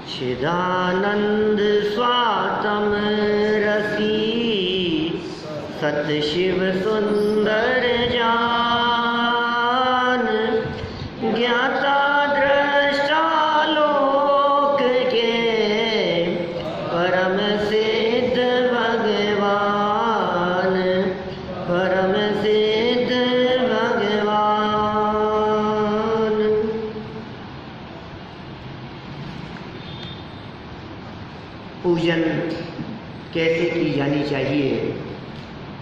चिदानंद स्वातम रसी सत शिव सुंदर जान, ज्ञाता दृष्टा लोक के परम सिद्ध भगवान, परम सिद्ध भगवान। पूजन कैसे की जानी चाहिए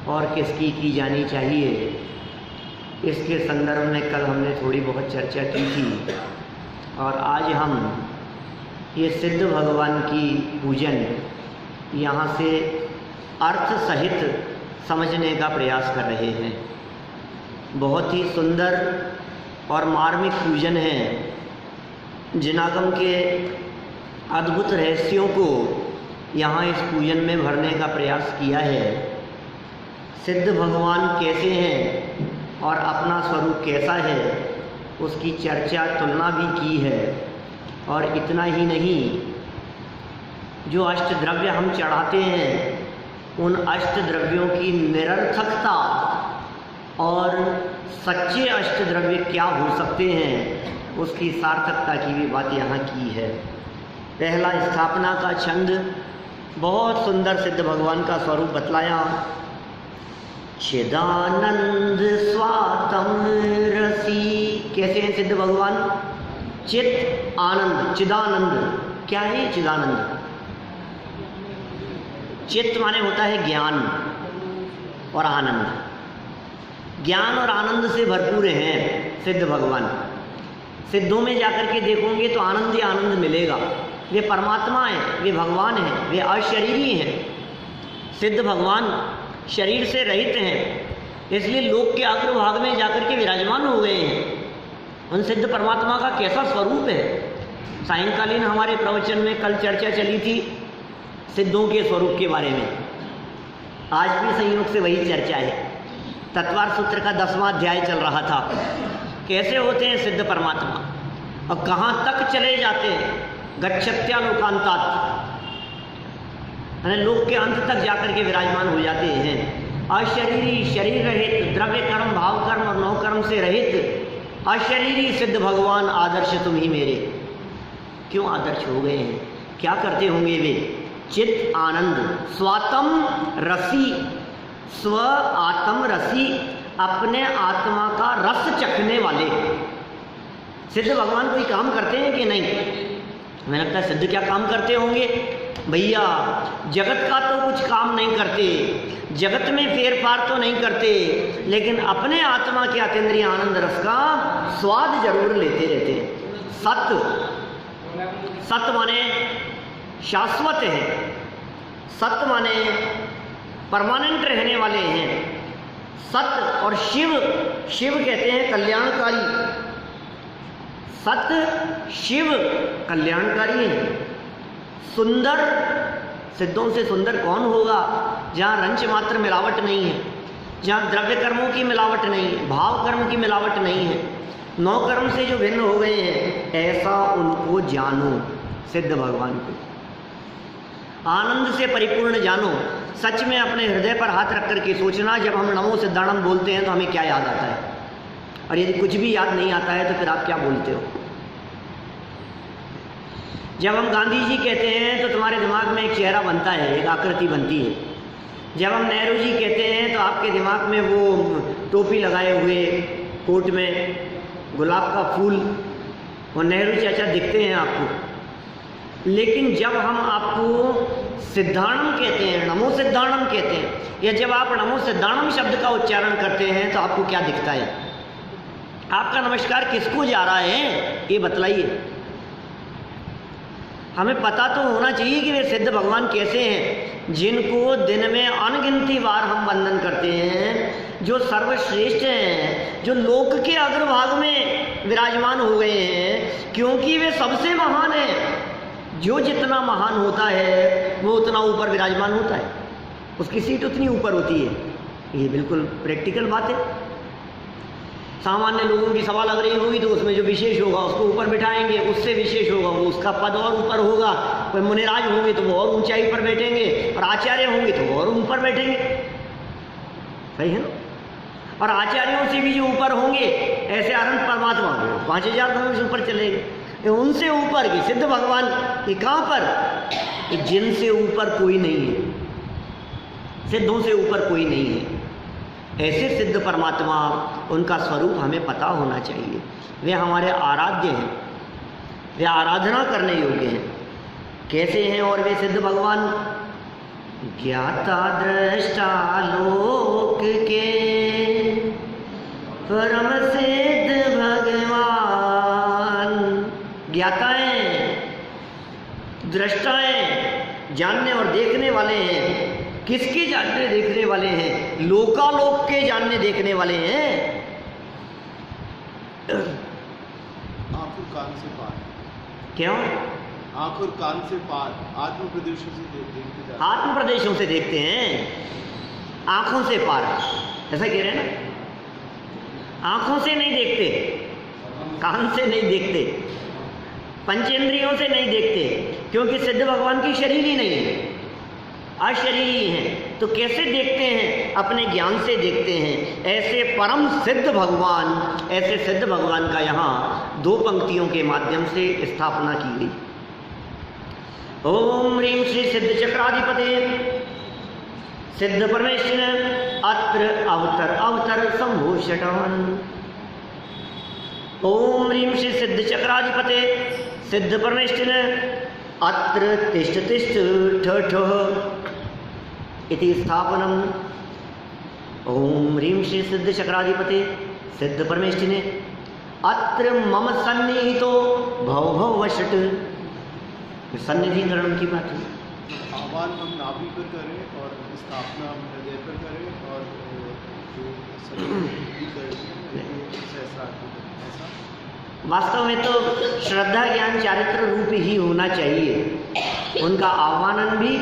और किसकी की जानी चाहिए, इसके संदर्भ में कल हमने थोड़ी बहुत चर्चा की थी और आज हम ये सिद्ध भगवान की पूजन यहाँ से अर्थ सहित समझने का प्रयास कर रहे हैं। बहुत ही सुंदर और मार्मिक पूजन है। जिनागम के अद्भुत रहस्यों को यहाँ इस पूजन में भरने का प्रयास किया है। सिद्ध भगवान कैसे हैं और अपना स्वरूप कैसा है उसकी चर्चा तुलना भी की है। और इतना ही नहीं, जो अष्ट द्रव्य हम चढ़ाते हैं उन अष्ट द्रव्यों की निरर्थकता और सच्चे अष्ट द्रव्य क्या हो सकते हैं उसकी सार्थकता की भी बात यहाँ की है। पहला स्थापना का छंद बहुत सुंदर सिद्ध भगवान का स्वरूप बतलाया। चिदानंद स्वातम रसी, कैसे हैं सिद्ध भगवान? चित आनंद, चिदानंद। क्या है चिदानंद? चित्त माने होता है ज्ञान और आनंद। ज्ञान और आनंद से भरपूर हैं सिद्ध भगवान। सिद्धों में जाकर के देखोगे तो आनंद ही आनंद मिलेगा। वे परमात्मा हैं, वे भगवान हैं, वे अशरीरी हैं। सिद्ध भगवान शरीर से रहित हैं, इसलिए लोक के अग्रभाग में जाकर के विराजमान हो गए हैं। उन सिद्ध परमात्मा का कैसा स्वरूप है। सायंकालीन हमारे प्रवचन में कल चर्चा चली थी सिद्धों के स्वरूप के बारे में। आज भी संयोग से वही चर्चा है। तत्वार सूत्र का 10वां अध्याय चल रहा था। कैसे होते हैं सिद्ध परमात्मा और कहाँ तक चले जाते हैं। गच्छत्यालोकांतात, लोक के अंत तक जाकर के विराजमान हो जाते हैं। अशरीरी, शरीर रहित, द्रव्य कर्म, भाव कर्म और नौ कर्म से रहित अशरीरी सिद्ध भगवान आदर्श तुम ही मेरे। क्यों आदर्श हो गए हैं? क्या करते होंगे वे? चित आनंद, स्वातम रसी, स्व आत्म रसी, अपने आत्मा का रस चखने वाले। सिद्ध भगवान कोई काम करते हैं कि नहीं? हमें लगता है सिद्ध क्या काम करते होंगे भैया। जगत का तो कुछ काम नहीं करते, जगत में फेरफार तो नहीं करते, लेकिन अपने आत्मा के अतीन्द्रिय आनंद रस का स्वाद जरूर लेते रहते हैं। सत्य, सत्य माने शाश्वत है, सत्य माने परमानेंट रहने वाले हैं। सत्य और शिव, शिव कहते हैं कल्याणकारी। सत्य शिव कल्याणकारी है। सुंदर, सिद्धों से सुंदर कौन होगा? जहाँ रंच मात्र मिलावट नहीं है, जहाँ द्रव्य कर्मों की मिलावट नहीं है, भाव कर्म की मिलावट नहीं है, नौ कर्म से जो भिन्न हो गए हैं, ऐसा उनको जानो। सिद्ध भगवान को आनंद से परिपूर्ण जानो। सच में अपने हृदय पर हाथ रख करके सोचना, जब हम नमो सिद्धाणम बोलते हैं तो हमें क्या याद आता है, और यदि कुछ भी याद नहीं आता है तो फिर आप क्या बोलते हो? जब हम गांधी जी कहते हैं तो तुम्हारे दिमाग में एक चेहरा बनता है, एक आकृति बनती है। जब हम नेहरू जी कहते हैं तो आपके दिमाग में वो टोपी लगाए हुए, कोट में गुलाब का फूल, वो नेहरू चाचा दिखते हैं आपको। लेकिन जब हम आपको सिद्धाणम कहते हैं, नमो सिद्धाणम कहते हैं, या जब आप नमो सिद्धाणम शब्द का उच्चारण करते हैं तो आपको क्या दिखता है? आपका नमस्कार किसको जा रहा है ये बतलाइए। हमें पता तो होना चाहिए कि वे सिद्ध भगवान कैसे हैं, जिनको दिन में अनगिनती बार हम वंदन करते हैं, जो सर्वश्रेष्ठ हैं, जो लोक के अग्रभाग में विराजमान हो गए हैं, क्योंकि वे सबसे महान हैं। जो जितना महान होता है वो उतना ऊपर विराजमान होता है, उसकी सीट उतनी ऊपर होती है। ये बिल्कुल प्रैक्टिकल बात है। सामान्य लोगों की सभा लग रही होगी तो उसमें जो विशेष होगा उसको ऊपर बिठाएंगे, उससे विशेष होगा वो उसका पद और ऊपर होगा। कोई मुनिराज होंगे तो वो और ऊंचाई पर बैठेंगे, और आचार्य होंगे तो वो और ऊपर बैठेंगे। सही है ना? और आचार्यों से भी जो ऊपर होंगे ऐसे अनंत परमात्मा होंगे, 5000 धनुष ऊपर चले गए। उनसे ऊपर की सिद्ध भगवान की कहाँ पर? जिनसे ऊपर कोई नहीं है, सिद्धों से ऊपर कोई नहीं है। ऐसे सिद्ध परमात्मा, उनका स्वरूप हमें पता होना चाहिए। वे हमारे आराध्य हैं, वे आराधना करने योग्य हैं। कैसे हैं और वे सिद्ध भगवान? ज्ञाता दृष्टा लोक के परम सिद्ध भगवान। ज्ञाताएं, दृष्टाएं, जानने और देखने वाले हैं। किसके जानने देखने वाले हैं? लोकालोक के जानने देखने वाले हैं। आँख और कान से पार। क्यों? आँख और कान से पार, आत्म प्रदेशों से देखते जाते हैं। आत्म प्रदेशों से देखते हैं, आंखों से पार, ऐसा कह रहे हैं ना। आंखों से नहीं देखते, कान से नहीं देखते, पंचेंद्रियों से नहीं देखते, क्योंकि सिद्ध भगवान की शरीर ही नहीं है, अशरीरी हैं। तो कैसे देखते हैं? अपने ज्ञान से देखते हैं। ऐसे परम सिद्ध भगवान, ऐसे सिद्ध भगवान का यहाँ 2 पंक्तियों के माध्यम से स्थापना की गई। ओम ह्रीं श्री सिद्ध चक्राधिपते सिद्ध परमेश्वर अत्र अवतर अवतर संभूषण। ओम ह्रीं श्री सिद्ध चक्राधिपते सिद्ध परमेश्वर अत्र तिष्ठ तिष्ठ ठ इति स्थापनम। ओम ह्रीं श्री सिद्ध चक्राधिपते सिद्ध परमेष्ठिने अत्र मम सन्निहितो भव भव वशट। सन्निधिकरण की बात है। आह्वान हम नाभि पर करें और स्थापना हम हृदय पर करें, और जो सन्निधि करें ऐसा। वास्तव में तो श्रद्धा ज्ञान चारित्र रूप ही होना चाहिए। उनका आह्वान भी,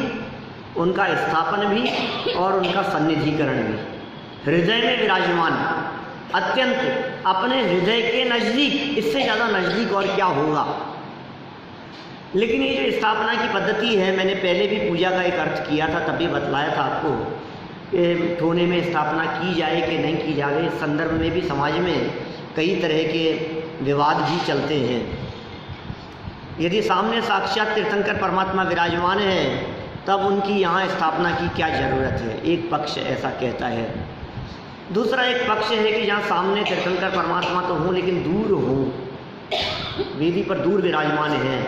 उनका स्थापन भी और उनका सन्निधिकरण भी। हृदय में विराजमान, अत्यंत अपने हृदय के नज़दीक, इससे ज़्यादा नज़दीक और क्या होगा। लेकिन ये जो स्थापना की पद्धति है, मैंने पहले भी पूजा का एक अर्थ किया था, तभी बतलाया था आपको कि ठोने में स्थापना की जाए कि नहीं की जाए। इस संदर्भ में भी समाज में कई तरह के विवाद भी चलते हैं। यदि सामने साक्षात तीर्थंकर परमात्मा विराजमान है, तब उनकी यहाँ स्थापना की क्या ज़रूरत है? एक पक्ष ऐसा कहता है। दूसरा एक पक्ष है कि जहाँ सामने तीर्थंकर परमात्मा तो हों लेकिन दूर हों, वेदी पर दूर विराजमान हैं,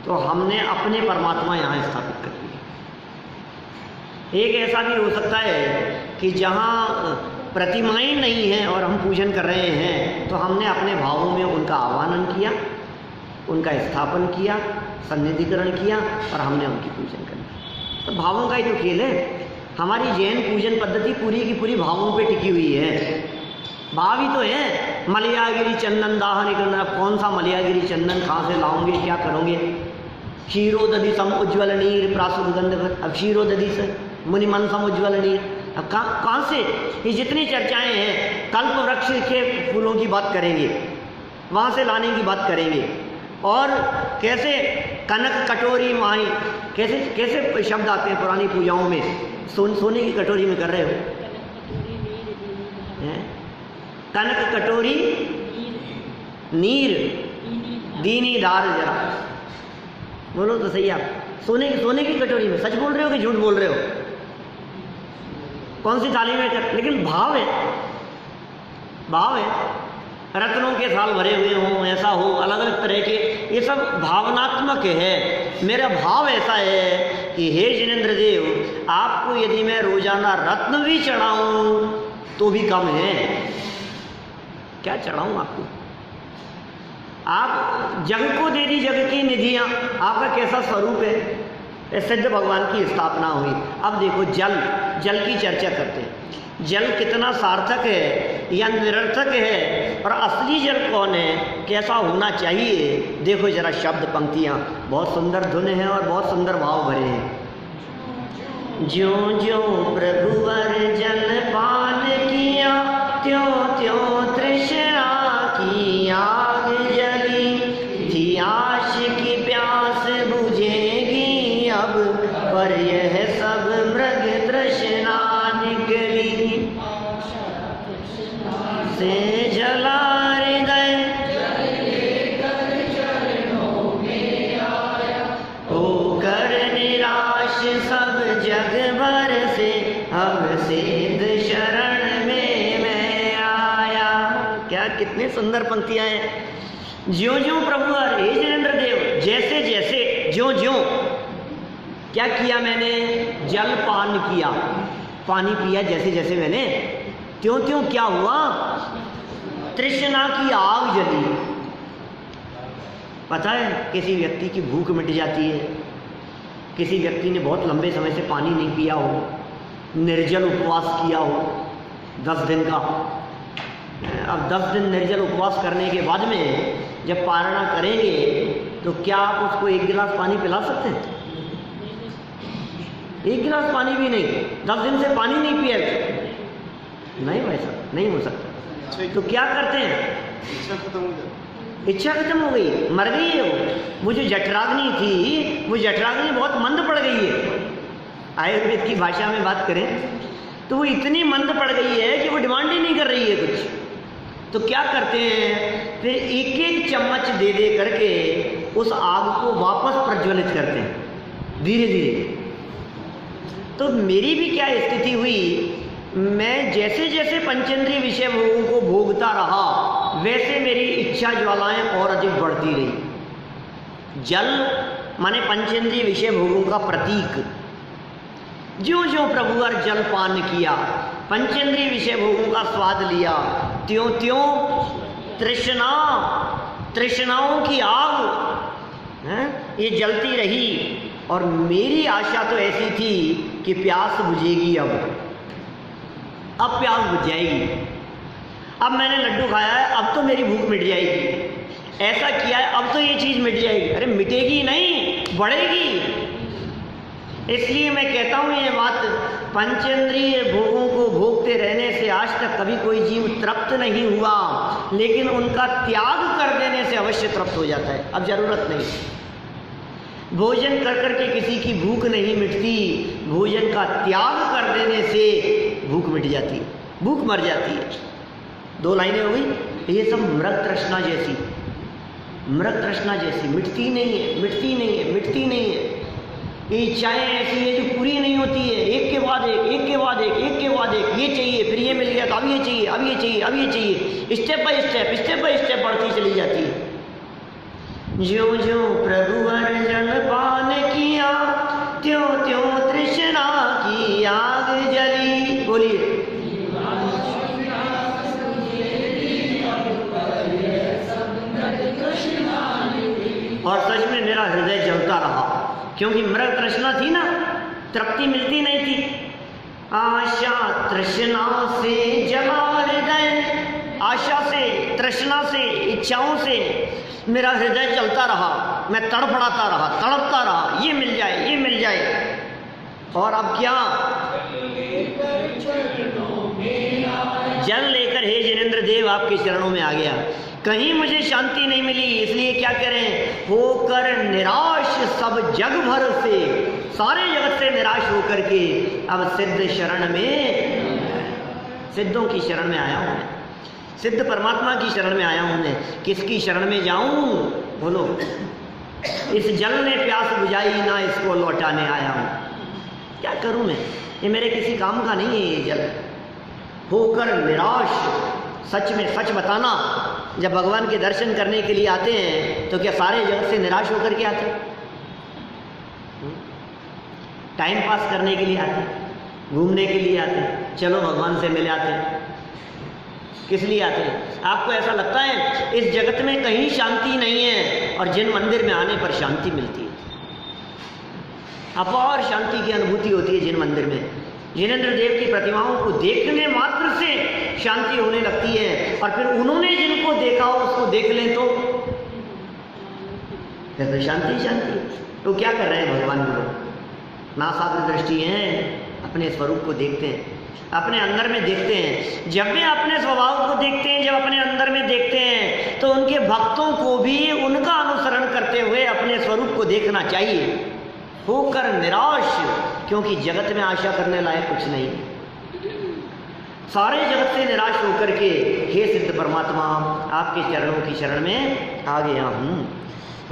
तो हमने अपने परमात्मा यहाँ स्थापित कर दिए। एक ऐसा भी हो सकता है कि जहाँ प्रतिमाएं नहीं हैं और हम पूजन कर रहे हैं, तो हमने अपने भावों में उनका आह्वान किया, उनका स्थापन किया, सन्निधिकरण किया और हमने उनकी पूजन कर ली। तो भावों का ही तो खेल है। हमारी जैन पूजन पद्धति पूरी की पूरी भावों पे टिकी हुई है। भाव ही तो है। मलयागिरी चंदन दाह निकलना, कौन सा मलयागिरी चंदन कहाँ से लाओगे, क्या करोगे? क्षीरोदधि सम उज्ज्वल नीर प्रासुगंध। अब क्षीरोदधि से मुनिमन सम उज्ज्वल नीर, अब कहाँ से? ये जितनी चर्चाएं हैं, कल्प वृक्ष के फूलों की बात करेंगे, वहाँ से लाने की बात करेंगे। और कैसे कनक कटोरी माई, कैसे कैसे शब्द आते हैं पुरानी पूजाओं में। सोने की कटोरी में कर रहे हो, कनक कटोरी नीर दीनी दार। जरा बोलो तो सही आप। सोने की कटोरी में सच बोल रहे हो कि झूठ बोल रहे हो? कौन सी थाली में कर? लेकिन भाव है, भाव है। रत्नों के थाल भरे हुए हों, ऐसा हो, अलग अलग तरह के, ये सब भावनात्मक है। मेरा भाव ऐसा है कि हे जिनेंद्र देव, आपको यदि मैं रोजाना रत्न भी चढ़ाऊं तो भी कम है। क्या चढ़ाऊं आपको? आप जग को दे दी जग की निधियां, आपका कैसा स्वरूप है? सिद्ध भगवान की स्थापना हुई। अब देखो जल की चर्चा करते हैं। जल कितना सार्थक है या निरर्थक है, और असली जल कौन है, कैसा होना चाहिए? देखो जरा शब्द पंक्तियाँ, बहुत सुंदर धुन है और बहुत सुंदर भाव भरे हैं। ज्यों ज्यों प्रभुवर जल पान किया, त्यों त्यों तृष्णा की प्यास बुझेगी अब, पर यह सब मृग तृष्णा निकली से जला हृदय, होकर निराश सब जग भर से, अब सिद्ध शरण में मैं आया। क्या कितनी सुंदर पंक्तियां हैं। ज्यों ज्यों प्रभु हे जिनेंद्र देव, जैसे जैसे ज्यों ज्यों क्या किया मैंने, जल पान किया, पानी पिया जैसे जैसे मैंने, त्यों त्यों क्या हुआ, तृष्णा की आग जली। पता है किसी व्यक्ति की भूख मिट जाती है, किसी व्यक्ति ने बहुत लंबे समय से पानी नहीं पिया हो, निर्जल उपवास किया हो 10 दिन का। अब 10 दिन निर्जल उपवास करने के बाद में जब पारणा करेंगे तो क्या आप उसको 1 गिलास पानी पिला सकते हैं? 1 गिलास पानी भी नहीं, 10 दिन से पानी नहीं पिया, नहीं भाई साहब, नहीं हो सकता। तो क्या करते हैं, इच्छा खत्म हो जाती, इच्छा खत्म हो गई, मर गई है वो जो जठराग्नि थी, वो जठराग्नि बहुत मंद पड़ गई है। आयुर्वेद की भाषा में बात करें तो वो इतनी मंद पड़ गई है कि वो डिमांड ही नहीं कर रही है कुछ। तो क्या करते हैं, फिर एक एक चम्मच दे दे करके उस आग को वापस प्रज्वलित करते हैं धीरे धीरे। तो मेरी भी क्या स्थिति हुई, मैं जैसे जैसे पंचेंद्रिय विषय भोगों को भोगता रहा, वैसे मेरी इच्छा ज्वालाएं और अधिक बढ़ती रही। जल माने पंचेंद्रिय विषय भोगों का प्रतीक। ज्यों ज्यों प्रभु और जल पान किया, पंचेंद्रिय विषय भोगों का स्वाद लिया, त्यों त्यों तृष्णाओं की आग ये जलती रही। और मेरी आशा तो ऐसी थी कि प्यास बुझेगी, अब प्यास बुझ जाएगी, अब मैंने लड्डू खाया है, अब तो मेरी भूख मिट जाएगी, ऐसा किया है अब तो ये चीज़ मिट जाएगी। अरे मिटेगी नहीं, बढ़ेगी। इसलिए मैं कहता हूँ ये बात, पंचेंद्रिय भोगों को भोगते रहने से आज तक कभी कोई जीव तृप्त नहीं हुआ, लेकिन उनका त्याग कर देने से अवश्य तृप्त हो जाता है। अब जरूरत नहीं, भोजन कर कर के किसी की भूख नहीं मिटती, भोजन का त्याग कर देने से भूख मिट जाती है, भूख मर जाती है। 2 लाइनें हो गई। ये सब मृग तृष्णा जैसी, मृग तृष्णा जैसी मिटती नहीं है, मिटती नहीं है, मिटती नहीं है। ये इच्छाएं ऐसी है जो पूरी नहीं होती है, एक के बाद एक, एक के बाद एक, एक के बाद एक, ये चाहिए, फिर ये मिल गया तो अब ये चाहिए, अब ये चाहिए, अब ये चाहिए, स्टेप बाय स्टेप बढ़ती चली जाती है। ज्यों ज्यों प्रभु अर्जन पान किया, त्यों त्यों तृष्णा की आग जली। बोलिए, और सच में मेरा हृदय जलता रहा, क्योंकि मृग तृष्णा थी ना, तृप्ति मिलती नहीं थी। आशा तृष्णा से जला हृदय, आशा से, तृष्णा से, इच्छाओं से मेरा हृदय जलता रहा, मैं तड़फड़ाता रहा, तड़पता रहा, ये मिल जाए, ये मिल जाए। और अब क्या, जल लेकर हे जिनेंद्र देव आपके चरणों में आ गया। कहीं मुझे शांति नहीं मिली, इसलिए क्या करें, होकर निराश सब जग भर से, सारे जगत से निराश होकर के अब सिद्ध शरण में, सिद्धों की शरण में आया हूं मैं, सिद्ध परमात्मा की शरण में आया हूं मैं। किसकी शरण में जाऊं, बोलो। इस जल ने प्यास बुझाई ना, इसको लौटाने आया हूं। क्या करूं मैं, ये मेरे किसी काम का नहीं है ये जल। होकर निराश, सच में सच बताना, जब भगवान के दर्शन करने के लिए आते हैं तो क्या सारे जगत से निराश होकर के आते हैं? टाइम पास करने के लिए आते हैं, घूमने के लिए आते हैं, चलो भगवान से मिल आते हैं। किस लिए आते हैं? आपको ऐसा लगता है इस जगत में कहीं शांति नहीं है, और जिन मंदिर में आने पर शांति मिलती है, अपार शांति की अनुभूति होती है जिन मंदिर में। जिनेंद्र देव की प्रतिमाओं को देखने मात्र से शांति होने लगती है, और फिर उन्होंने जिनको देखा हो उसको देख लें तो फिर तो शांति शांति। तो क्या कर रहे हैं भगवान लोग, नासाग्र दृष्टि हैं, अपने स्वरूप को देखते हैं। अपने अंदर में देखते हैं। जब वे अपने स्वभाव को देखते हैं, जब अपने अंदर में देखते हैं, तो उनके भक्तों को भी उनका अनुसरण करते हुए अपने स्वरूप को देखना चाहिए, होकर निराश, क्योंकि जगत में आशा करने लायक कुछ नहीं है। सारे जगत से निराश होकर के हे सिद्ध परमात्मा आपके चरणों की शरण में आ गया हूँ।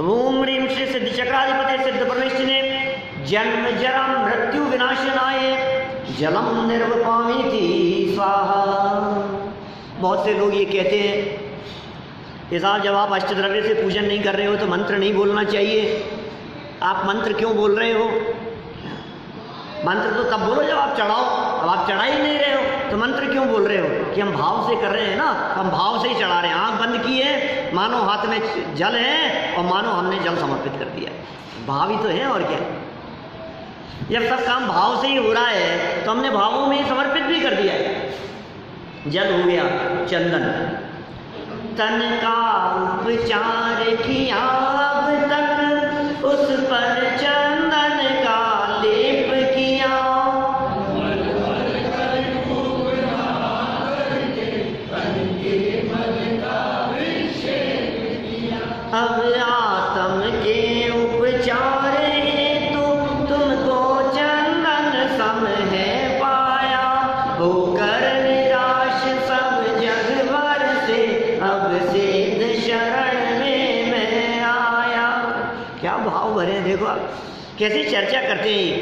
ओम ह्रीं श्री सिद्ध चक्राधिपते सिद्ध परमेश्वर ने जन्म जरा मृत्यु विनाशनाय जलम निर्वपामीति स्वाहा। बहुत से लोग ये कहते हैं कि साहब जब आप अष्टद्रव्य से पूजन नहीं कर रहे हो तो मंत्र नहीं बोलना चाहिए। आप मंत्र क्यों बोल रहे हो? मंत्र तो तब बोलो जब आप चढ़ाओ, अब आप चढ़ा ही नहीं रहे हो तो मंत्र क्यों बोल रहे हो? कि हम भाव से कर रहे हैं ना, हम भाव से ही चढ़ा रहे हैं। आँख बंद की है, मानो हाथ में जल है और मानो हमने जल समर्पित कर दिया। भाव ही तो है, और क्या। जब सब काम भाव से ही हो रहा है तो हमने भावों में ही समर्पित भी कर दिया है। जल हो गया चंदन, तन का उपचार किया अब तक, उस पर चंदन का लेप किया। अब आत्म के उपचार हेतु तुमको चंदन सम है पाया, होकर निराश सब जग भर से अब सिद्ध शरण में मैं आया। क्या भाव भरे हैं, देखो आप कैसी चर्चा करते हैं।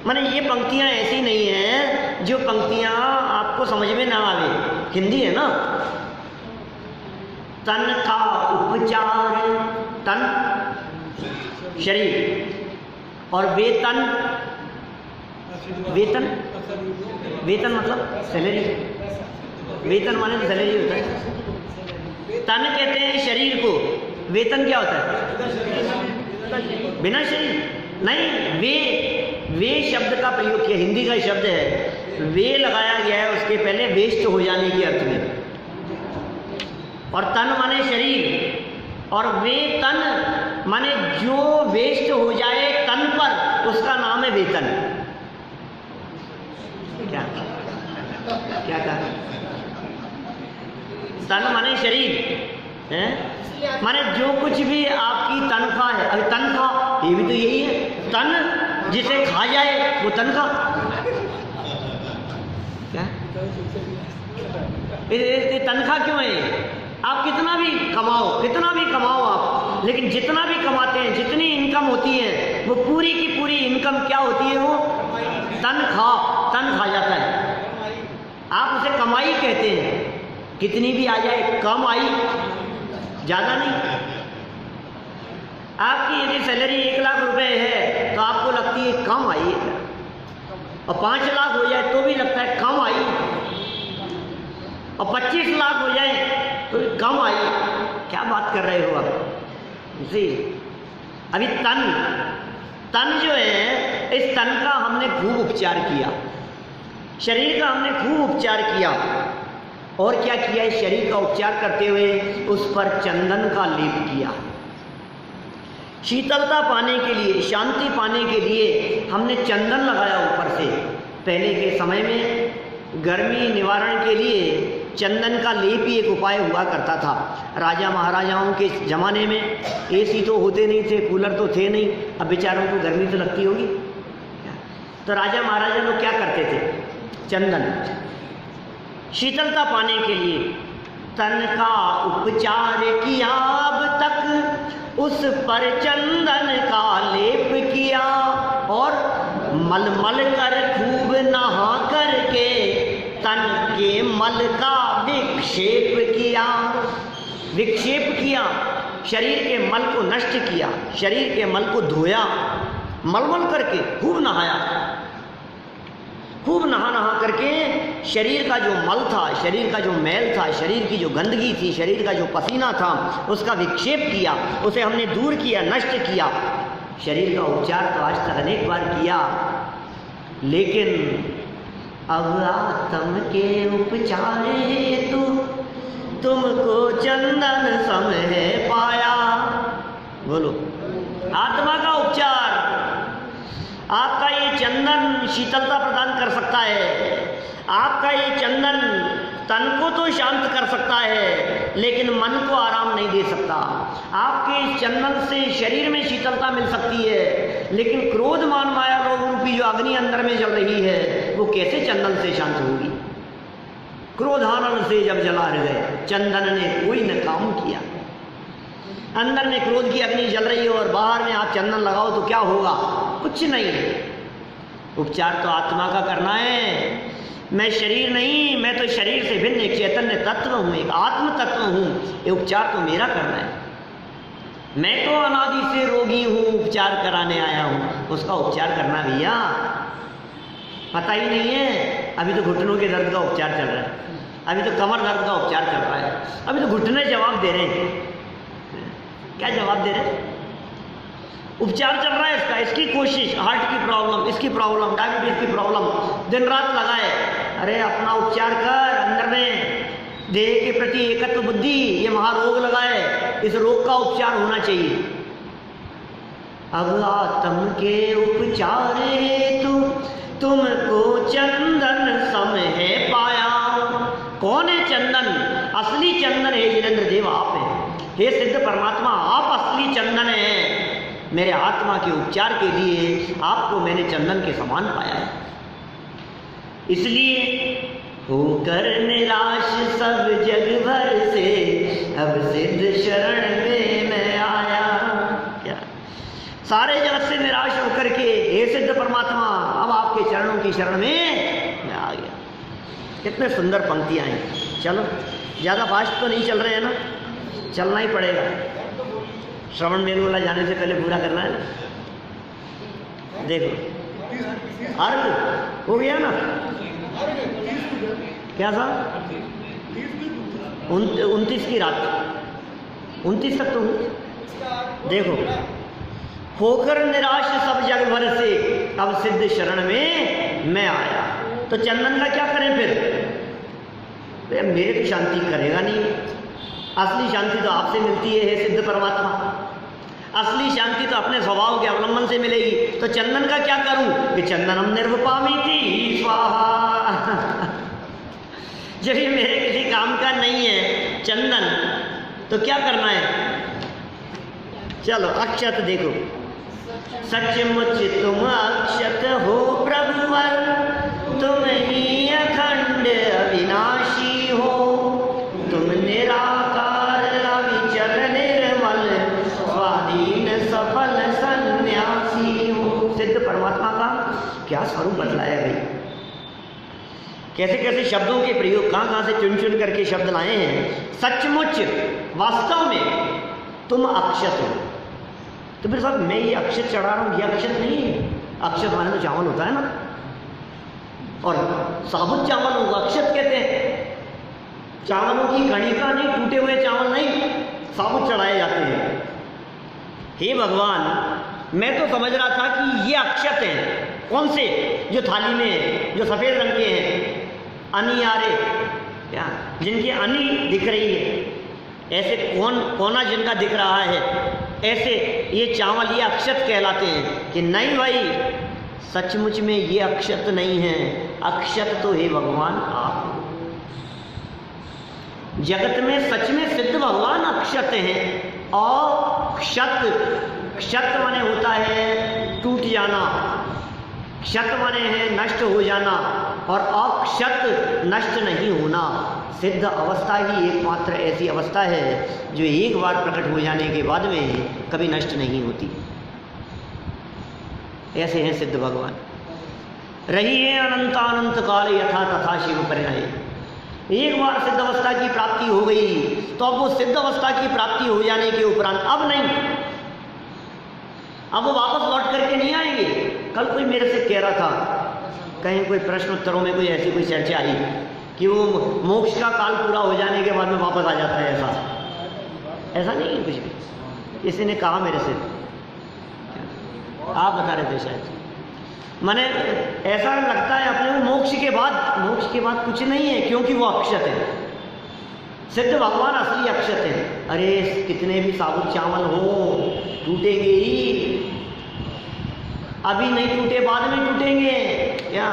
माने ये पंक्तियां ऐसी नहीं हैं जो पंक्तियां आपको समझ में ना आवे। हिंदी है ना। तन का उपचार, तन शरीर, और वेतन, वेतन वेतन मतलब सैलरी। वेतन माने तो सैलरी होता है। तन कहते हैं शरीर को, वेतन क्या होता है? बिना शरीर नहीं। वे शब्द का प्रयोग किया, हिंदी का शब्द है, वे लगाया गया है उसके पहले वेस्ट हो जाने के अर्थ में। और तन माने शरीर, और वे तन माने जो वेस्ट हो जाए तन पर, उसका नाम है वेतन। क्या क्या कहा? तन माने शरीर है, माने जो कुछ भी आपकी तनख्वाह है। अभी तनख्वाह ये भी तो यही है, तन जिसे खा जाए वो तनख्वाह। क्या तनख्वाह क्यों है? आप कितना भी कमाओ आप, लेकिन जितना भी कमाते हैं, जितनी इनकम होती है, वो पूरी की पूरी इनकम क्या होती है? वो तन खा जाता है। आप उसे कमाई कहते हैं। कितनी भी आ जाए, कम आई, ज़्यादा नहीं। आपकी यदि सैलरी 1 लाख रुपए है तो आपको लगती है कम आई है, और 5 लाख हो जाए तो भी लगता है कम आई, और 25 लाख हो जाए तो कम आई। क्या बात कर रहे हो आप जी? अभी तन जो है, इस तन का हमने खूब उपचार किया, शरीर का हमने खूब उपचार किया। और क्या किया? इस शरीर का उपचार करते हुए उस पर चंदन का लेप किया। शीतलता पाने के लिए, शांति पाने के लिए हमने चंदन लगाया ऊपर से। पहले के समय में गर्मी निवारण के लिए चंदन का लेप ही एक उपाय हुआ करता था। राजा महाराजाओं के ज़माने में एसी तो होते नहीं थे, कूलर तो थे नहीं, अब बेचारों को गर्मी तो लगती होगी। तो राजा महाराजा लोग क्या करते थे? चंदन, शीतलता पाने के लिए तन का उपचार किया अब तक, उस पर चंदन का लेप किया, और मलमल कर खूब नहा करके तन के मल का विक्षेप किया। विक्षेप किया, शरीर के मल को नष्ट किया, शरीर के मल को धोया, मलमल करके खूब नहाया। खूब नहा करके शरीर का जो मल था, शरीर का जो मैल था, शरीर की जो गंदगी थी, शरीर का जो पसीना था, उसका विक्षेप किया, उसे हमने दूर किया, नष्ट किया। शरीर का उपचार तो आज तक अनेक बार किया, लेकिन अब आत्म के उपचार हेतु तुमको चंदन सम है पाया। बोलो, आत्मा का उपचार, आपका ये चंदन शीतलता प्रदान कर सकता है। आपका ये चंदन तन को तो शांत कर सकता है, लेकिन मन को आराम नहीं दे सकता। आपके इस चंदन से शरीर में शीतलता मिल सकती है, लेकिन क्रोध मान माया लोभ रूपी जो अग्नि अंदर में जल रही है, वो कैसे चंदन से शांत होगी? क्रोधानल से जब जला हृदय, चंदन ने कोई न काम किया। अंदर में क्रोध की अग्नि जल रही हो और बाहर में आप चंदन लगाओ तो क्या होगा? कुछ नहीं। उपचार तो आत्मा का करना है। मैं शरीर नहीं, मैं तो शरीर से भिन्न एक चैतन्य तत्व हूँ, एक आत्म तत्व हूँ। ये उपचार तो मेरा करना है। मैं तो अनादि से रोगी हूँ, उपचार कराने आया हूँ। उसका उपचार करना भैया पता ही नहीं है। अभी तो घुटनों के दर्द का उपचार चल रहा है, अभी तो कमर दर्द का उपचार चल रहा है, अभी तो घुटने जवाब दे रहे हैं। क्या जवाब दे रहे हैं? उपचार चल रहा है इसका, इसकी कोशिश, हार्ट की प्रॉब्लम, इसकी प्रॉब्लम, डायबिटीज की प्रॉब्लम, दिन रात लगाए। अरे अपना उपचार कर, अंदर में देह के प्रति एकत्व बुद्धि, ये महारोग लगाए, इस रोग का उपचार होना चाहिए। अब आत्म के उपचार हेतु तुमको चंदन सम है पाया। कौन है चंदन? असली चंदन है जिनेंद्र देव, आप हैं। हे सिद्ध परमात्मा, आप असली चंदन हैं। मेरे आत्मा के उपचार के लिए आपको मैंने चंदन के समान पाया है। इसलिए होकर निराश सब जग भर से, अब सिद्ध शरण में मैं आया। क्या सारे जगत से निराश होकर के हे सिद्ध परमात्मा, अब आपके चरणों की शरण में मैं आ गया। कितने सुंदर पंक्तियां हैं। चलो ज़्यादा फास्ट तो नहीं चल रहे हैं ना, चलना ही पड़ेगा। श्रवण बेलगोला जाने से पहले पूरा करना है ना। देखो अर्घ हो गया ना, क्या था? 29 की रात, 29 तक तो हूँ। देखो, होकर निराश सब जग भर से, अब सिद्ध शरण में मैं आया। तो चंदन का क्या करें फिर? मेरे को शांति करेगा नहीं। असली शांति तो आपसे मिलती है, हे सिद्ध परमात्मा। असली शांति तो अपने स्वभाव के अवलंबन से मिलेगी। तो चंदन का क्या करूं? कि चंदनम निर्वपामीति स्वाहा। जब ये मेरे किसी काम का नहीं है चंदन, तो क्या करना है? चलो अक्षत देखो। सचमुच तुम अक्षत हो प्रभुवर, तुम ही अखंड अविनाशी हो। तुम निराकार अविचल निर्मल, स्वाधीन सफल सन्यासी हो। सिद्ध परमात्मा का क्या स्वरूप बतलाया भाई। कैसे कैसे शब्दों के प्रयोग, कहाँ कहाँ से चुन चुन करके शब्द लाए हैं। सचमुच, वास्तव में तुम अक्षत हो। तो फिर साहब मैं ये अक्षत चढ़ा रहा हूँ, ये अक्षत नहीं है। अक्षत माने तो चावल होता है ना, और साबुत चावल होगा अक्षत कहते हैं। चावलों की कणिका नहीं, टूटे हुए चावल नहीं, साबुत चढ़ाए जाते हैं। हे भगवान, मैं तो समझ रहा था कि ये अक्षत हैं। कौन से? जो थाली में है, जो सफ़ेद रंग के हैं, अनियारे, क्या जिनकी अनी दिख रही है, ऐसे कोना जिनका दिख रहा है, ऐसे ये चावल, ये अक्षत कहलाते हैं। कि नहीं भाई, सचमुच में ये अक्षत नहीं है। अक्षत तो हे भगवान आप। जगत में सच में सिद्ध भगवान अक्षत हैं। और क्षत माने होता है टूट जाना, क्षत माने है नष्ट हो जाना, और अक्षत नष्ट नहीं होना। सिद्ध अवस्था ही एकमात्र ऐसी अवस्था है जो एक बार प्रकट हो जाने के बाद में कभी नष्ट नहीं होती। ऐसे हैं सिद्ध भगवान। रही है अनंतानंत काल यथा तथा शिव परिणय। एक बार सिद्ध अवस्था की प्राप्ति हो गई तो अब वो सिद्ध अवस्था की प्राप्ति हो जाने के उपरांत अब नहीं, अब वो वापस लौट करके नहीं आएंगे। कल कोई मेरे से कह रहा था, कहीं कोई प्रश्न उत्तरों में कोई ऐसी कोई चर्चा आई कि वो मोक्ष का काल पूरा हो जाने के बाद में वापस आ जाता है। ऐसा नहीं है कुछ भी। किसी ने कहा मेरे से, आप बता रहे थे शायद, माने ऐसा लगता है अपने को मोक्ष के बाद कुछ नहीं है, क्योंकि वो अक्षत है। सिद्ध भगवान असली अक्षत है। अरे कितने भी साबुत चावल हो टूटेंगे ही, अभी नहीं टूटे बाद में टूटेंगे। क्या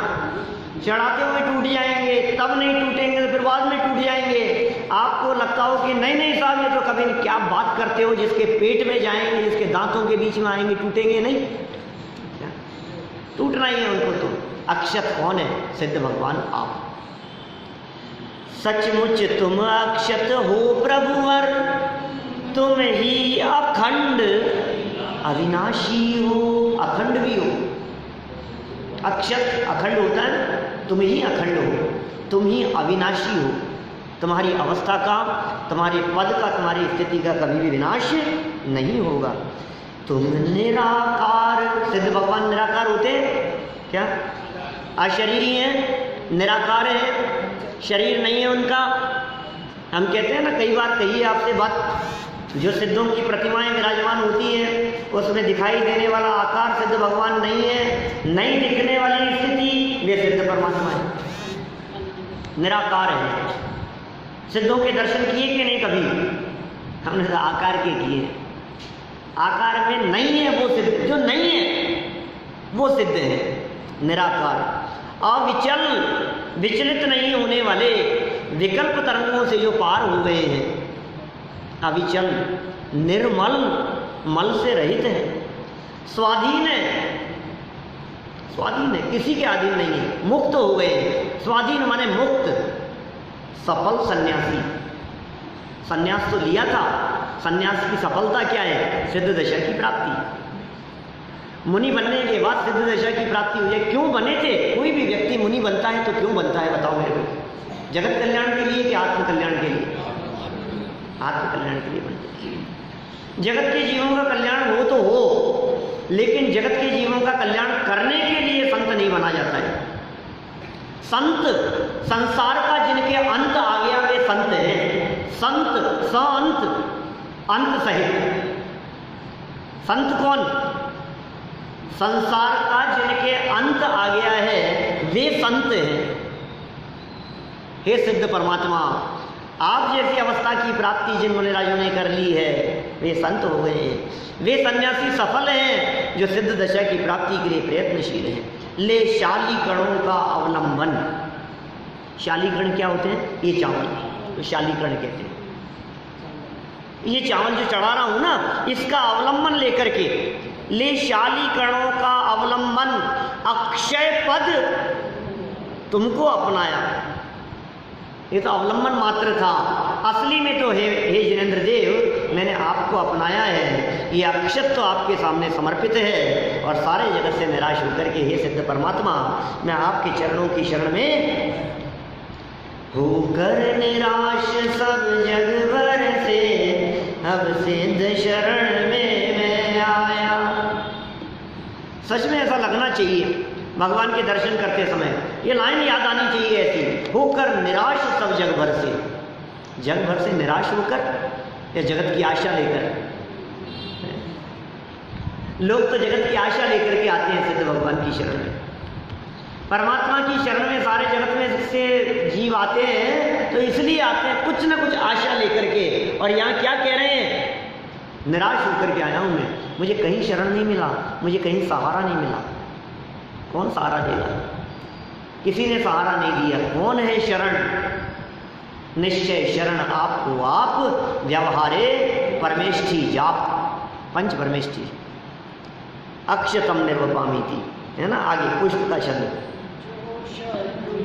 चढ़ाते हुए टूट जाएंगे, तब नहीं टूटेंगे तो फिर बाद में टूट जाएंगे। आपको लगता हो कि नहीं नहीं साहब ये तो कभी नहीं, क्या बात करते हो, जिसके पेट में जाएंगे, जिसके दांतों के बीच में आएंगे टूटेंगे नहीं, क्या टूटना ही है उनको। तो अक्षत कौन है? सिद्ध भगवान आप। सचमुच तुम अक्षत हो प्रभुवर, तुम ही अखंड अविनाशी हो। अखंड भी हो, अक्षत अखंड होता है, तुम ही अखंड हो, तुम ही अविनाशी हो। तुम्हारी अवस्था का, तुम्हारे पद का, तुम्हारी स्थिति का कभी भी विनाश नहीं होगा। तुम निराकार, सिद्ध भगवान निराकार होते क्या? अशरीरी हैं, निराकार है, शरीर नहीं है उनका। हम कहते हैं ना, कई बार कही आपसे बात, जो सिद्धों की प्रतिमाएं विराजमान होती हैं उसमें दिखाई देने वाला आकार सिद्ध भगवान नहीं है, नहीं दिखने वाली स्थिति वे सिद्ध परमात्मा है, निराकार है। सिद्धों के दर्शन किए कि नहीं कभी? हमने तो आकार के किए, आकार में नहीं है वो सिद्ध, जो नहीं है वो सिद्ध है, निराकार, अविचल, विचलित नहीं होने वाले, विकल्प तरंगों से जो पार हो गए हैं, अविचल, निर्मल, मल से रहित है, स्वाधीन है, स्वाधीन है, किसी के अधीन नहीं है, मुक्त हो गए, स्वाधीन माने मुक्त, सफल सन्यासी। सन्यास तो लिया था, सन्यास की सफलता क्या है? सिद्ध दशा की प्राप्ति। मुनि बनने के बाद सिद्ध दशा की प्राप्ति हो जाए। क्यों बने थे? कोई भी व्यक्ति मुनि बनता है तो क्यों बनता है बताओ मेरे को? जगत कल्याण के लिए कि आत्म कल्याण के लिए? आत्म कल्याण के लिए बनते हैं। जगत के जीवों का कल्याण हो तो हो, लेकिन जगत के जीवों का कल्याण करने के लिए संत नहीं बना जाता है। संत संसार का जिनके अंत आ गया वे संत हैं। संत स अंत, अंत सहित। संत कौन? संसार का जिनके अंत आ गया है वे संत हैं। हे सिद्ध परमात्मा, आप जैसी अवस्था की प्राप्ति जिन मुनिराजों ने कर ली है वे संत हो गए हैं। वे सन्यासी सफल हैं जो सिद्ध दशा की प्राप्ति के लिए प्रयत्नशील हैं। ले शालीकणों का अवलंबन। शालीकण क्या होते हैं? ये चावल, तो शालीकण कहते हैं। ये चावल जो चढ़ा रहा हूं ना, इसका अवलंबन लेकर के, ले शालीकणों का अवलंबन, अक्षय पद तुमको अपनाया। ये तो अवलंबन मात्र था, असली में तो हे जिनेंद्र देव, मैंने आपको अपनाया है। ये अक्षत तो आपके सामने समर्पित है और सारे जगत से निराश होकर के हे सिद्ध परमात्मा, मैं आपके चरणों की शरण में होकर निराश सब जग भर से, अब सिद्ध शरण में मैं आया। सच में ऐसा लगना चाहिए भगवान के दर्शन करते समय, ये लाइन याद आनी चाहिए ऐसी, होकर निराश सब जग भर से। जग भर से निराश होकर या जगत की आशा लेकर? लोग तो जगत की आशा लेकर के आते हैं सिद्ध भगवान की शरण में। परमात्मा की शरण में सारे जगत में से जीव आते हैं तो इसलिए आते हैं कुछ ना कुछ आशा लेकर के। और यहाँ क्या कह रहे हैं? निराश होकर के आया हूँ मैं, मुझे कहीं शरण नहीं मिला, मुझे कहीं सहारा नहीं मिला। कौन सहारा देगा? किसी ने सहारा नहीं दिया। कौन है शरण? निश्चय शरण आपको आप, व्यवहारे परमेष्ठी जाप, पंच परमेष्ठी। अक्षतम निर्वपामीति, है ना? आगे पुष्प का छंद।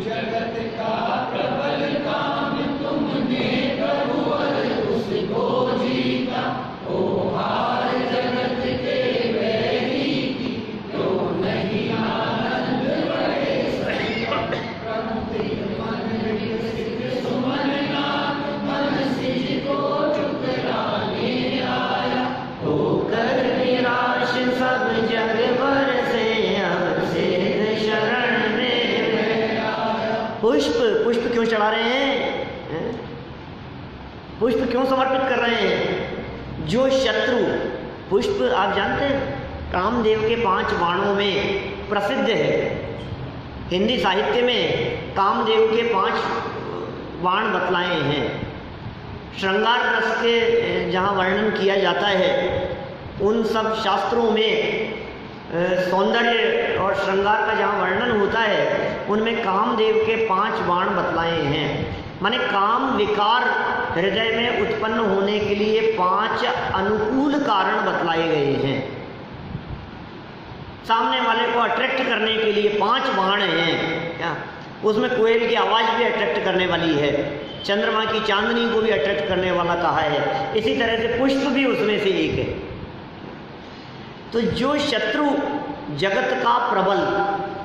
जगत का प्रबल काम तुमने प्रभुवर उसको जीता, ओ हार जगत के वैरी की, क्यों नहीं आनंद बड़े सहिता। प्रमुख मन विकसित सुमन नाम, मन सिज को ठुकराने आया। होकर निराश सब जग भर से, अब सिद्ध शरण में मैं आया। पुष्प, पुष्प क्यों चढ़ा रहे हैं? पुष्प क्यों समर्पित कर रहे हैं? जो शत्रु, पुष्प आप जानते हैं कामदेव के 5 बाणों में प्रसिद्ध है। हिंदी साहित्य में कामदेव के 5 बाण बतलाए हैं। श्रृंगार रस के जहाँ वर्णन किया जाता है उन सब शास्त्रों में सौंदर्य और श्रृंगार का जहाँ वर्णन होता है उनमें कामदेव के 5 बाण बतलाए हैं। माने काम विकार हृदय में उत्पन्न होने के लिए 5 अनुकूल कारण बतलाए गए हैं। सामने वाले को अट्रैक्ट करने के लिए 5 बाण हैं। क्या उसमें कोयल की आवाज़ भी अट्रैक्ट करने वाली है, चंद्रमा की चांदनी को भी अट्रैक्ट करने वाला कहा है, इसी तरह से पुष्प भी उसमें से एक है। तो जो शत्रु जगत का प्रबल,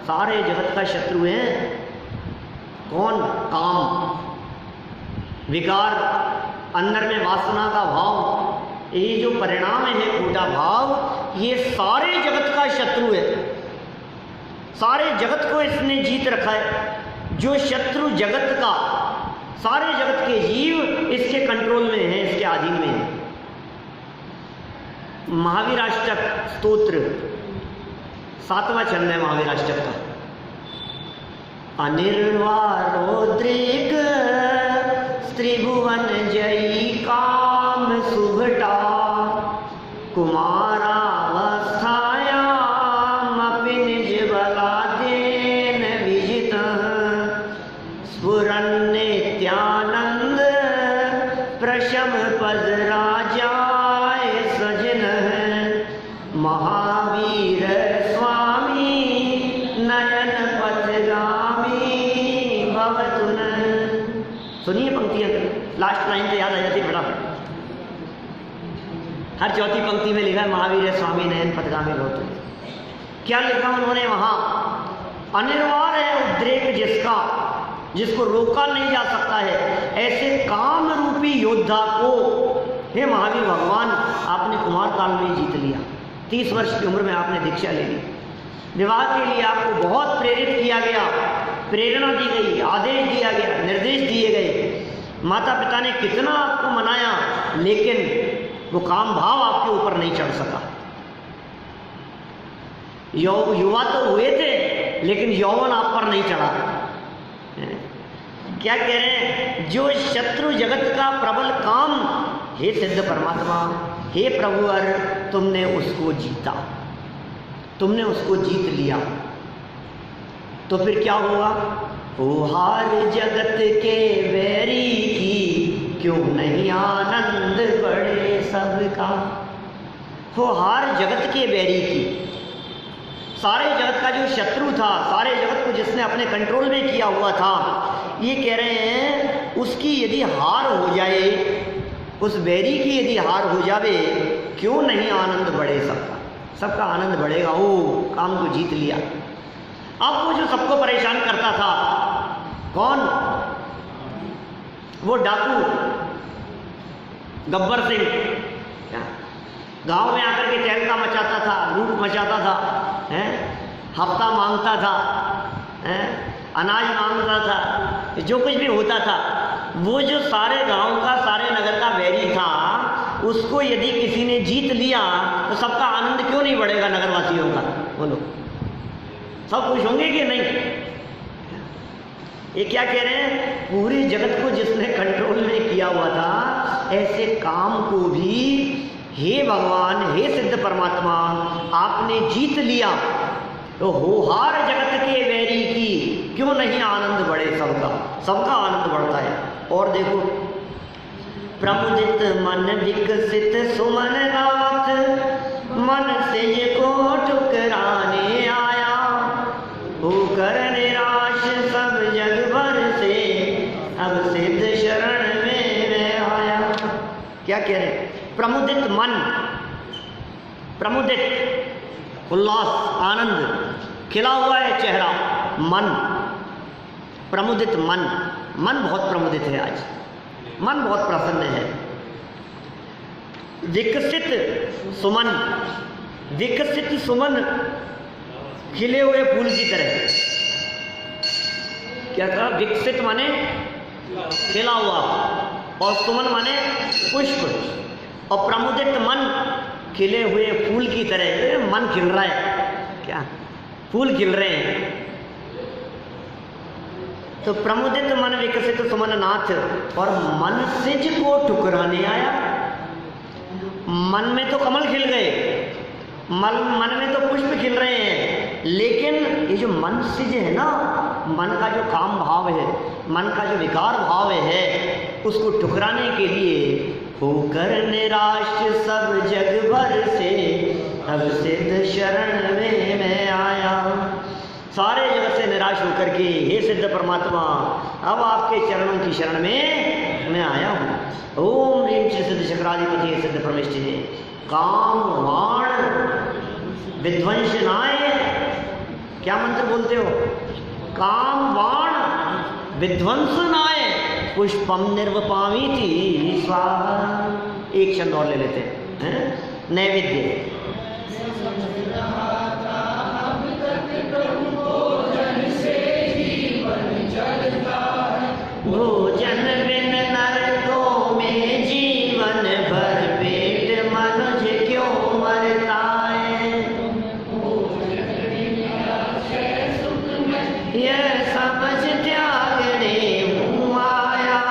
सारे जगत का शत्रु है कौन? काम, विकार, अंदर में वासना का भाव, ये जो परिणाम है खोटा भाव, ये सारे जगत का शत्रु है। सारे जगत को इसने जीत रखा है। जो शत्रु जगत का, सारे जगत के जीव इसके कंट्रोल में है, इसके अधीन में है। महावीराष्टक स्तोत्र 7वां छंद है महावीराष्टक का। अनिर्वारोद्रेक त्रिभुवन जयी काम सुभटा कुमारावस्थायामपि निज बलादेन विजितः स्फुरन्नित्यानन्द प्रशम पद राजाय सजनः महावीर स्वामी नयन पथगामी भवतु नः। सुनिए पंक्तियां, लास्ट लाइन तो याद आ जाती है बड़ा। हर चौथी पंक्ति में लिखा है महावीर स्वामी नयन पथगामी भवतु। क्या लिखा उन्होंने वहां? अनिर्वार है उद्रेक जिसका, जिसको रोका नहीं जा सकता है, ऐसे काम रूपी योद्धा को हे महावीर भगवान आपने कुमार काल में जीत लिया। 30 वर्ष की उम्र में आपने दीक्षा ले ली। विवाह के लिए आपको बहुत प्रेरित किया गया, प्रेरणा दी गई, आदेश दिया गया, निर्देश दिए गए, माता पिता ने कितना आपको मनाया, लेकिन वो काम भाव आपके ऊपर नहीं चढ़ सका। युवा तो हुए थे लेकिन यौवन आप पर नहीं चढ़ा। क्या कह रहे हैं? जो शत्रु जगत का प्रबल काम, हे सिद्ध परमात्मा, हे प्रभुवर, तुमने उसको जीता, तुमने उसको जीत लिया। तो फिर क्या होगा? हो हार जगत के बैरी की, क्यों नहीं आनंद बड़े सबका। हो हार जगत के बैरी की, सारे जगत का जो शत्रु था, सारे जगत को जिसने अपने कंट्रोल में किया हुआ था, ये कह रहे हैं उसकी यदि हार हो जाए, उस बैरी की यदि हार हो जावे, क्यों नहीं आनंद बढ़े सबका, सबका आनंद बढ़ेगा। ओ काम को जीत लिया। अब वो जो सबको परेशान करता था, कौन? वो डाकू गब्बर सिंह, गांव में आकर के तहलका मचाता था, लूट मचाता था, हफ्ता मांगता था, अनाज मांगता था, जो कुछ भी होता था, वो जो सारे गांव का, सारे नगर का बैरी था, उसको यदि किसी ने जीत लिया तो सबका आनंद क्यों नहीं बढ़ेगा? नगरवासियों का बोलो, सब खुश होंगे कि नहीं? ये क्या कह रहे हैं? पूरे जगत को जिसने कंट्रोल में किया हुआ था, ऐसे काम को भी हे भगवान, हे सिद्ध परमात्मा, आपने जीत लिया। तो होहार जगत के वैरी की, क्यों नहीं आनंद बढ़े सबका, सबका आनंद बढ़ता है। और देखो, प्रमुदित मन विकसित सुमन नाथ, मन सिज को ठुकराने आया, होकर निराश सब जग भर से, अब सिद्ध शरण में मैं आया। क्या कह रहे? प्रमुदित मन, प्रमुदित उल्लास, आनंद, खिला हुआ है चेहरा, मन, प्रमुदित मन, मन बहुत प्रमुदित है आज, मन बहुत प्रसन्न है। विकसित सुमन, विकसित सुमन, खिले हुए फूल की तरह। क्या कहा? विकसित माने खिला हुआ, और सुमन माने पुष्प, और प्रमुदित मन, खिले हुए फूल की तरह। मन खिल रहा है, क्या फूल खिल रहे हैं। तो प्रमुदित मन विकसित सुमन नाथ, और मन सिज को ठुकराने आया। मन में तो कमल खिल गए, मन में तो पुष्प खिल रहे हैं, लेकिन ये जो मन से जो है ना, मन का जो काम भाव है, मन का जो विकार भाव है, उसको ठुकराने के लिए होकर निराश सब जग भर से अब सिद्ध शरण में मैं आया। सारे जगत से निराश होकर के हे सिद्ध परमात्मा, अब आपके चरणों की शरण में मैं आया हूँ। ओम ह्रीं श्री सिद्ध चक्राधिपति सिद्ध परमेष्टि ने काम वाण विध्वंसनाय, क्या मंत्र बोलते हो? काम वाण विध्वंसनाय पुष्पम निर्वपामीति स्वाहा। एक छंद और ले लेते हैं, नैवेद्य। भोजन बिन नरकों में जीवन भर पेट मनुष्य क्यों मरता है। यह समझ त्यागने मुँह आया।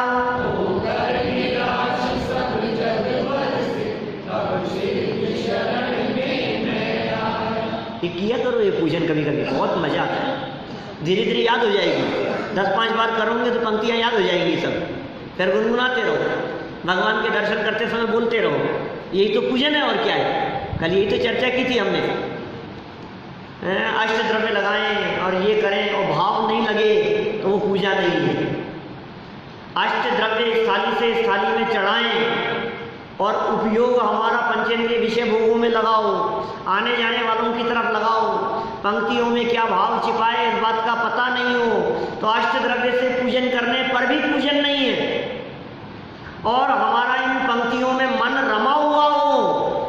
ये किया करो ये पूजन, कभी कभी बहुत मजा आता है। धीरे धीरे याद हो जाएगी, 10-5 बार करोगे तो पंक्तियाँ याद हो जाएंगी सब। फिर गुनगुनाते रहो, भगवान के दर्शन करते समय बोलते रहो। यही तो पूजन है और क्या है। कल यही तो चर्चा की थी हमने, अष्ट द्रव्य लगाएं और ये करें और भाव नहीं लगे तो वो पूजा नहीं है। अष्ट द्रव्य इस थाली से इस थाली में चढ़ाएं और उपयोग हमारा पंचेंद्रिय विषय भोगों में लगाओ, आने जाने वालों की तरफ लगाओ। पंक्तियों में क्या भाव छिपा है इस बात का पता नहीं हो तो अष्ट द्रव्य से पूजन करने पर भी पूजन नहीं है। और हमारा इन पंक्तियों में मन रमा हुआ हो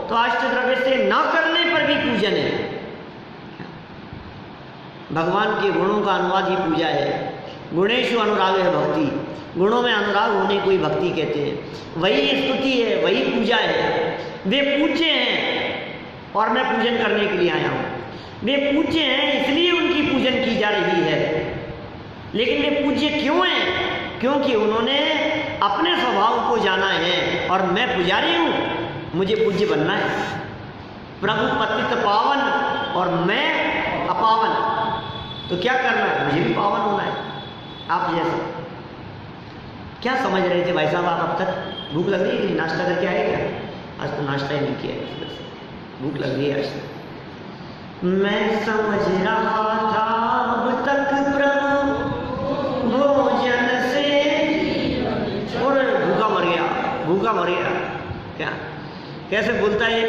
तो अष्ट द्रव्य से न करने पर भी पूजन है। भगवान के गुणों का अनुवाद ही पूजा है। गुणेशु अनुराग है भक्ति, गुणों में अनुराग होने को ही भक्ति कहते हैं। वही स्तुति है, वही पूजा है। वे पूज्य हैं और मैं पूजन करने के लिए आया हूँ। वे पूज्य हैं इसलिए उनकी पूजन की जा रही है। लेकिन वे पूज्य क्यों हैं? क्योंकि उन्होंने अपने स्वभाव को जाना है और मैं पुजारी हूँ, मुझे पूज्य बनना है। प्रभु पतित पावन और मैं अपावन, तो क्या करना है? मुझे भी पावन होना है आप जैसे। क्या समझ रहे थे भाई साहब आप अब तक? भूख लग रही है? नाश्ता करके आए क्या? आज तो नाश्ता ही नहीं किया, भूख लग रही है आज। मैं समझ रहा था अब तक प्रभु भोजन से, और भूखा मर गया, भूखा मर गया। क्या कैसे बोलता है?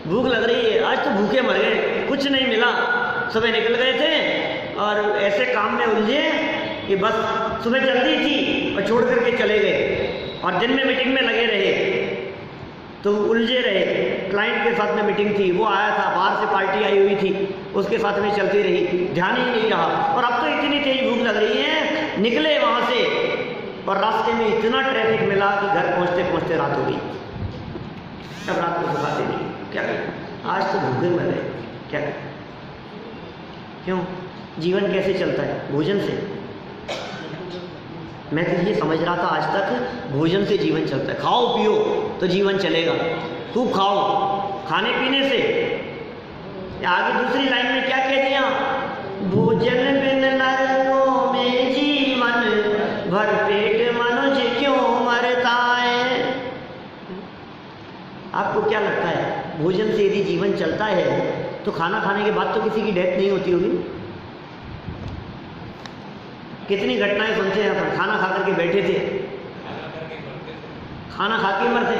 भूख लग रही है, आज तो भूखे मर गए, कुछ नहीं मिला। सुबह निकल गए थे और ऐसे काम में उलझे कि बस सुबह जल्दी थी और छोड़ करके चले गए और दिन में मीटिंग में लगे रहे तो उलझे रहे। क्लाइंट के साथ में मीटिंग थी, वो आया था, बाहर से पार्टी आई हुई थी, उसके साथ में चलती रही, ध्यान ही नहीं रहा। और अब तो इतनी तेज भूख लग रही है, निकले वहाँ से और रास्ते में इतना ट्रैफिक मिला कि घर पहुँचते पहुँचते रात हो गई। तब रात को सुखाते नहीं, क्या करें? आज तो भूखे मर गए, क्या करें? क्यों? जीवन कैसे चलता है? भोजन से। मैं तो ये समझ रहा था आज तक भोजन से जीवन चलता है। खाओ पियो तो जीवन चलेगा, खूब खाओ, खाने पीने से। आगे दूसरी लाइन में क्या कह दिया? भोजन बिन नरकों में जीवन भर पेट मनुष्य क्यों मरता है। आपको क्या लगता है भोजन से यदि जीवन चलता है तो खाना खाने के बाद तो किसी की डेथ नहीं होती होगी? कितनी घटनाएं सुनते हैं अपन, खाना खा करके बैठे थे, खाना खा के मरते,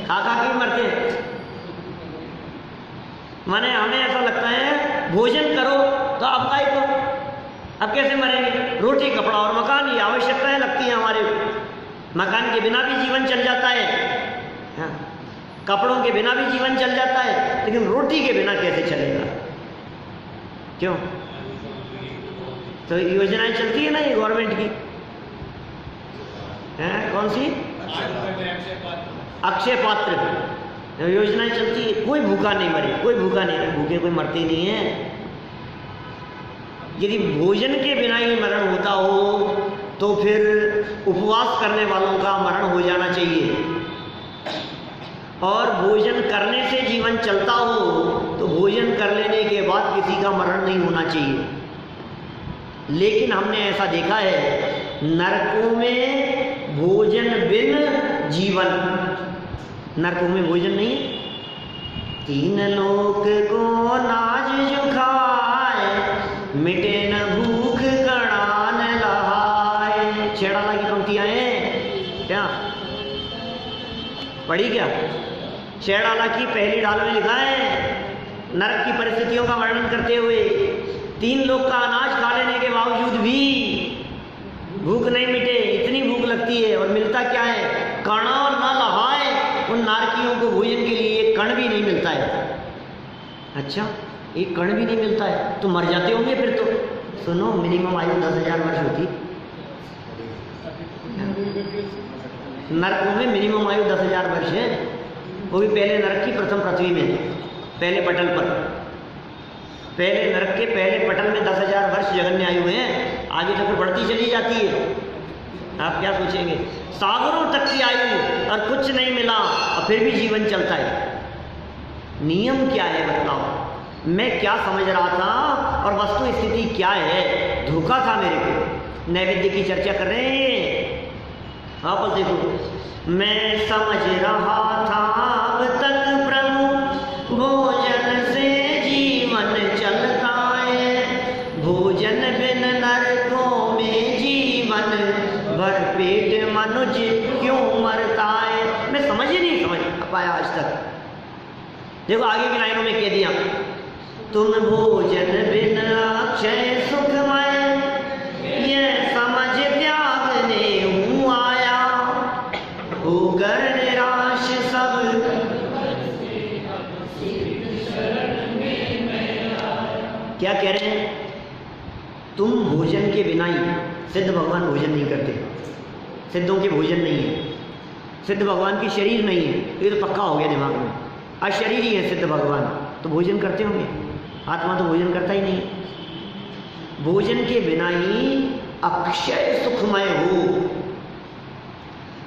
खा के मरते। माने हमें ऐसा लगता है भोजन करो तो अब काय को, अब कैसे मरेंगे? रोटी कपड़ा और मकान, ये आवश्यकताएं लगती हैं हमारे। मकान के बिना भी जीवन चल जाता है, हाँ, कपड़ों के बिना भी जीवन चल जाता है, लेकिन रोटी के बिना कैसे चलेगा? क्यों? तो योजनाएं चलती है ना ये गवर्नमेंट की, है कौन सी? अक्षय पात्र योजनाएं चलती है। कोई भूखा नहीं मरे, कोई भूखा नहीं मरे, भूखे कोई मरते नहीं है। यदि भोजन के बिना ही मरण होता हो तो फिर उपवास करने वालों का मरण हो जाना चाहिए। और भोजन करने से जीवन चलता हो तो भोजन कर लेने के बाद किसी का मरण नहीं होना चाहिए। लेकिन हमने ऐसा देखा है नरकों में भोजन बिन जीवन, नरकों में भोजन नहीं है। तीन लोक को नाज जो खाए, मिटे न भूख कड़ा न लहाए। छेड़ाला की पंक्तियां हैं क्या पढ़ी क्या? छेड़ाला की पहली डाल में लिखा है नरक की परिस्थितियों का वर्णन करते हुए, तीन लोग का अनाज खा लेने के बावजूद भी भूख नहीं मिटे, इतनी भूख लगती है और मिलता क्या है? कणा न लहाए। उन नारकियों को भोजन के लिए एक कण भी नहीं मिलता है। अच्छा, एक कण भी नहीं मिलता है तो मर जाते होंगे फिर तो। सुनो, मिनिमम आयु 10,000 वर्ष होती। नरक में मिनिमम आयु 10,000 वर्ष है, वो भी पहले नरक की प्रथम पृथ्वी में, पहले पटल पर। पहले नरक के पहले पटल में 10,000 वर्ष जगन्य आयु है, आगे तो फिर बढ़ती चली जाती है। आप क्या सोचेंगे? सागरों तक की आयु और कुछ नहीं मिला और फिर भी जीवन चलता है। नियम क्या है बताओ? मैं क्या समझ रहा था और वस्तु स्थिति क्या है? धोखा था मेरे को। नैवेद्य की चर्चा कर रहे हैं। हाँ बोल देखो, मैं समझ रहा था अब तक प्रभु भोजन से जीवन चलता है, भोजन बिन नरकों में जीवन, भर पेट मनुष्य क्यों मरता है। मैं समझ ही नहीं समझ पाया आज तक। देखो आगे की लाइनों में कह दिया, तुम भोजन बिन अक्षय सुखमय, यह समझ त्यागने हूँ आया, होकर निराश सब। क्या कह रहे हैं? तुम भोजन के बिना ही, सिद्ध भगवान भोजन नहीं करते, सिद्धों के भोजन नहीं है, सिद्ध भगवान की शरीर नहीं है, ये तो पक्का हो गया दिमाग में। अशरीर ही है सिद्ध भगवान, तो भोजन करते होंगे। आत्मा तो भोजन करता ही नहीं। भोजन के बिना ही अक्षय सुखमय हो,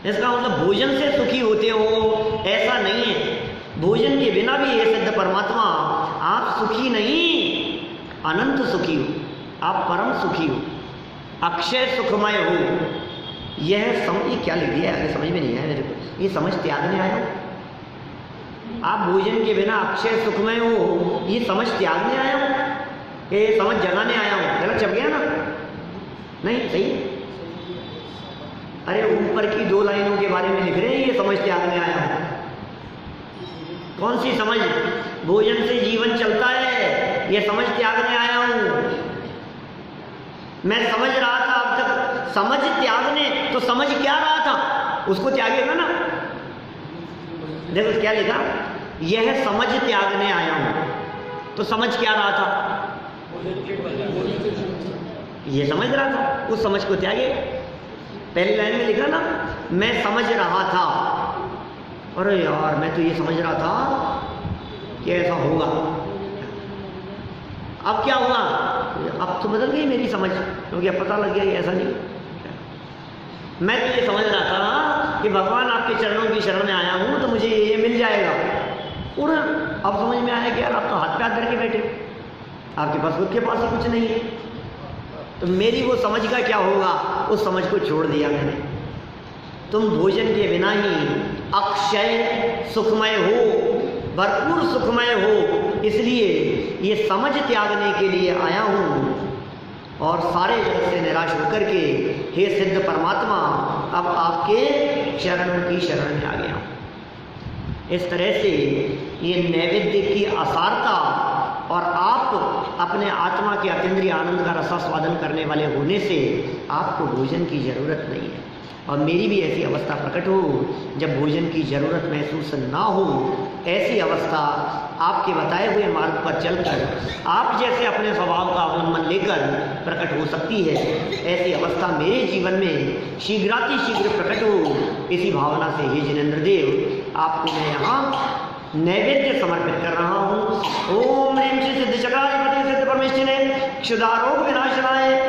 इसका मतलब भोजन से सुखी होते हो ऐसा नहीं है। भोजन के बिना भी ये सिद्ध परमात्मा आप सुखी नहीं, अनंत सुखी हो, आप परम सुखी हो, अक्षय सुखमय हो। यह समझ क्या लिख दिया है? समझ में नहीं आया मेरे को। ये समझ त्यागने आया हो। आप भोजन के बिना अक्षय सुखमय हो, ये समझ त्यागने आया हो, ये समझ जगाने आया हो। गलत छप गया ना? नहीं सही। अरे ऊपर की 2 लाइनों के बारे में लिख रहे हैं, ये समझ त्यागने आया हो। कौन सी समझ? भोजन से जीवन चलता है, ये समझ त्यागने आया हूं। मैं समझ रहा था अब तक, समझ त्यागने, तो समझ क्या रहा था उसको त्यागेगा ना। देखो क्या लिखा, यह समझ त्यागने आया हूं, तो समझ क्या रहा था? ये समझ रहा था, उस समझ को त्यागे। पहली लाइन में लिखा ना, मैं समझ रहा था। अरे यार, मैं तो ये समझ रहा था कि ऐसा होगा। अब क्या हुआ? अब तो बदल गई मेरी समझ, क्योंकि अब पता लग गया कि ऐसा नहीं। मैं तो ये समझ रहा था कि भगवान आपके चरणों की शरण में आया हूं तो मुझे ये मिल जाएगा, और अब समझ में आया कि यार आप तो हाथ पैर धर के बैठे, आपके पास खुद के पास ही कुछ नहीं है। तो मेरी वो समझ का क्या होगा? उस समझ को छोड़ दिया मैंने। तुम भोजन के बिना ही अक्षय सुखमय हो, भरपूर सुखमय हो, इसलिए ये समझ त्यागने के लिए आया हूँ और सारे जगत से निराश होकर के हे सिद्ध परमात्मा अब आपके चरणों की शरण में आ गया। इस तरह से ये नैवेद्य की असारता और आप अपने आत्मा के अतीन्द्रिय आनंद का रसास्वादन करने वाले होने से आपको भोजन की जरूरत नहीं है। और मेरी भी ऐसी अवस्था प्रकट हो जब भोजन की जरूरत महसूस ना हो। ऐसी अवस्था आपके बताए हुए मार्ग पर चलकर आप जैसे अपने स्वभाव का अवलंबन लेकर प्रकट हो सकती है। ऐसी अवस्था मेरे जीवन में शीघ्रातिशीघ्र प्रकट हो, इसी भावना से हे जिनेंद्र देव आपको मैं यहाँ नैवेद्य समर्पित कर रहा हूँ। ओम ह्रीं श्री सिद्ध चक्राधिपति सिद्ध परमेश्वरी क्षुधारोग विनाशनाय